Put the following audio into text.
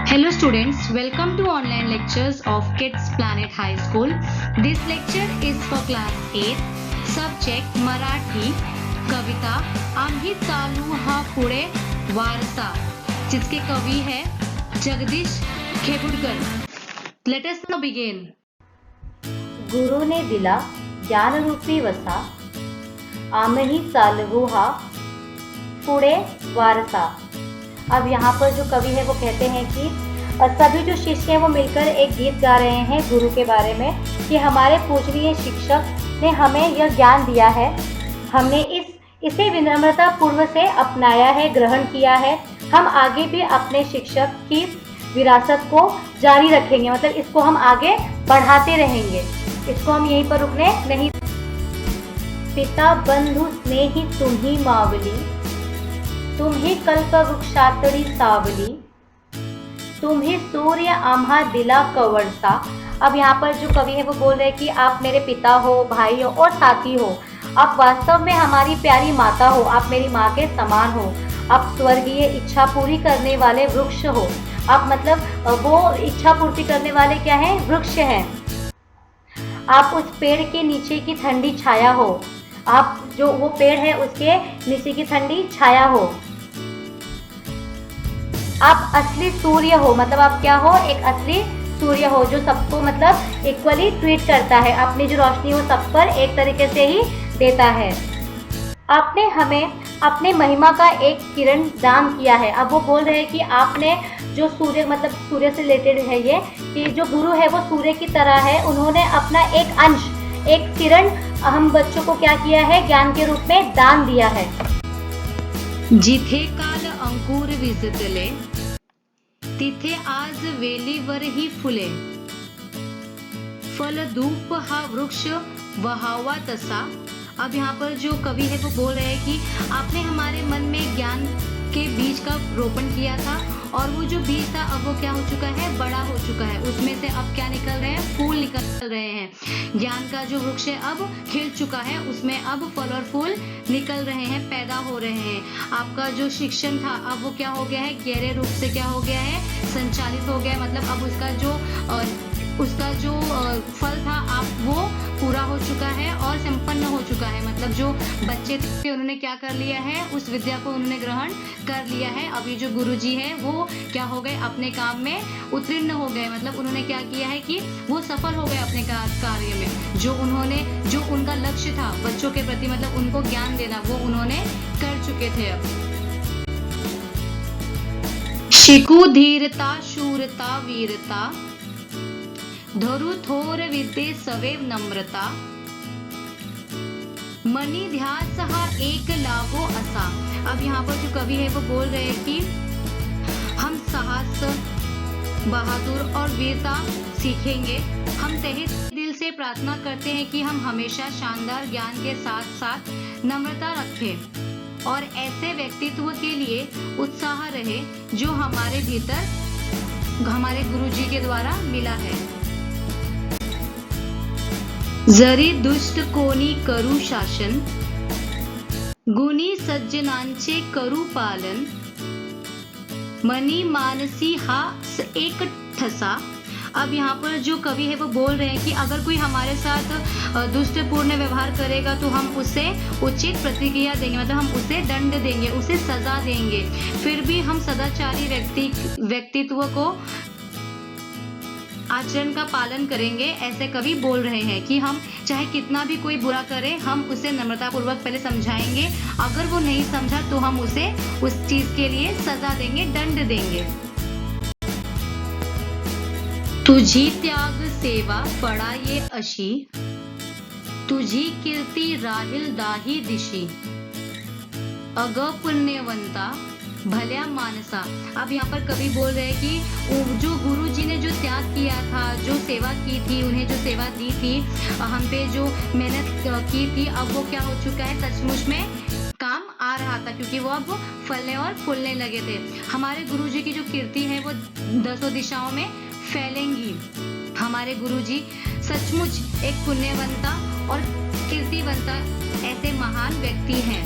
Hello students, welcome to online lectures of Kids Planet High School. This lecture is for class 8, subject Marathi, कविता आम्ही चालू हा पुढे वारसा, जिसके कवि है Jagdish खेपुडकर. Let us now begin. गुरुने दिला ज्ञानरूपी वसा, आम्ही चालवू हा पुढे वारसा. अब यहाँ पर जो कवि है वो कहते हैं कि सभी जो शिष्य हैं वो मिलकर एक गीत गा रहे हैं गुरु के बारे में कि हमारे पूजनीय शिक्षक ने हमें यह ज्ञान दिया है, हमने इसे विनम्रता पूर्व से अपनाया है, ग्रहण किया है. हम आगे भी अपने शिक्षक की विरासत को जारी रखेंगे, मतलब इसको हम आगे बढ़ाते रहेंगे, इसको हम यहीं पर रुकने नहीं. पिता बंधु स्नेही तुम्ही मावली, तुम्ही कल्पवृक्षातळी सावली, तुम्ही सूर्य आम्हा दिला कवळसा. अब यहाँ पर जो कवि है वो बोल रहे हैं कि आप मेरे पिता हो, भाई हो और साथी हो, आप वास्तव में हमारी प्यारी माता हो, आप मेरी माँ के समान हो, आप स्वर्गीय इच्छा पूरी करने वाले वृक्ष हो. आप मतलब वो इच्छा पूर्ति करने वाले क्या है, वृक्ष हैं. आप उस पेड़ के नीचे की ठंडी छाया हो, आप जो वो पेड़ है उसके नीचे की ठंडी छाया हो. आप असली सूर्य हो, मतलब आप क्या हो, एक असली सूर्य हो जो सबको मतलब इक्वली ट्रीट करता है, अपनी जो रोशनी वो सब पर एक तरीके से ही देता है. आपने हमें अपने महिमा का एक किरण दान किया है. अब वो बोल रहे हैं कि आपने जो सूर्य, मतलब सूर्य से रिलेटेड है ये, कि जो गुरु है वो सूर्य की तरह है, उन्होंने अपना एक अंश, एक किरण हम बच्चों को क्या किया है, ज्ञान के रूप में दान दिया है. जिथे काल अंकुर विजतले, तिथे आज वेलीवरही फुले, फलधूप हा वृक्ष वहावा तसा. अब यहाँ पर जो कवि है वो बोल रहे हैं कि आपने हमारे मन में ज्ञान के बीज का रोपण किया था, और वो जो बीज था अब वो क्या हो चुका है, बड़ा हो चुका है. उसमें से अब क्या निकल रहे हैं, फूल निकल रहे हैं. ज्ञान का जो वृक्ष है अब खिल चुका है, उसमें अब फल और फूल निकल रहे हैं, पैदा हो रहे हैं. आपका जो शिक्षण था अब वो क्या हो गया है, गहरे रूप से क्या हो गया है, संचालित हो गया है. मतलब अब उसका जो फल था आप वो पूरा हो चुका है और संपन्न हो चुका है. मतलब जो बच्चे थे उन्होंने क्या कर लिया है, उस विद्या को उन्होंने ग्रहण कर लिया है. अभी जो गुरुजी है वो क्या हो गए, अपने काम में उत्तीर्ण हो गए. मतलब उन्होंने क्या किया है कि वो सफल हो गए अपने कार्य में. जो उनका लक्ष्य था बच्चों के प्रति, मतलब उनको ज्ञान देना, वो उन्होंने कर चुके थे. अब शिकू धीरता शूरता वीरता, धरु थोर विद्ये सवैव नम्रता, मनी ध्यास हा एक लाभो असा. अब यहाँ पर जो कवि है वो बोल रहे हैं कि हम साहस, बहादुर और वीरता सीखेंगे. हम तहे दिल से प्रार्थना करते हैं कि हम हमेशा शानदार ज्ञान के साथ साथ नम्रता रखें और ऐसे व्यक्तित्व के लिए उत्साह रहे जो हमारे भीतर हमारे गुरुजी के द्वारा मिला है. जरी दुष्ट कोणी करू शासन, गुणी सज्जनांचे करू पालन, मनी मानसी हा एक ठसा. अब यहाँ पर जो कवि है वो बोल रहे हैं कि अगर कोई हमारे साथ दुष्टपूर्ण व्यवहार करेगा तो हम उसे उचित प्रतिक्रिया देंगे, मतलब हम उसे दंड देंगे, उसे सजा देंगे. फिर भी हम सदाचारी व्यक्तित्व को आचरण का पालन करेंगे. ऐसे कवि बोल रहे हैं कि हम चाहे कितना भी कोई बुरा करे, हम उसे नम्रता पूर्वक पहले समझाएंगे, अगर वो नहीं समझा तो हम उसे उस चीज के लिए सजा देंगे, दंड देंगे. तुझी त्याग सेवा फळा ये अशी, तुझी कीर्ती राहील दाही दिशी, अग पुण्यवंता भल्या मानसा. अब यहाँ पर कवि बोल रहे हैं कि जो गुरु जी ने जो त्याग किया था, जो सेवा की थी, उन्हें जो सेवा दी थी, हम पे जो मेहनत की थी, अब वो क्या हो चुका है, सचमुच में काम आ रहा था, क्योंकि वो अब फलने और फूलने लगे थे. हमारे गुरु जी की जो कीर्ति है वो 10 दिशाओं में फैलेंगी. हमारे गुरु जी सचमुच एक पुण्यवंता और कीर्तिवंता ऐसे महान व्यक्ति हैं.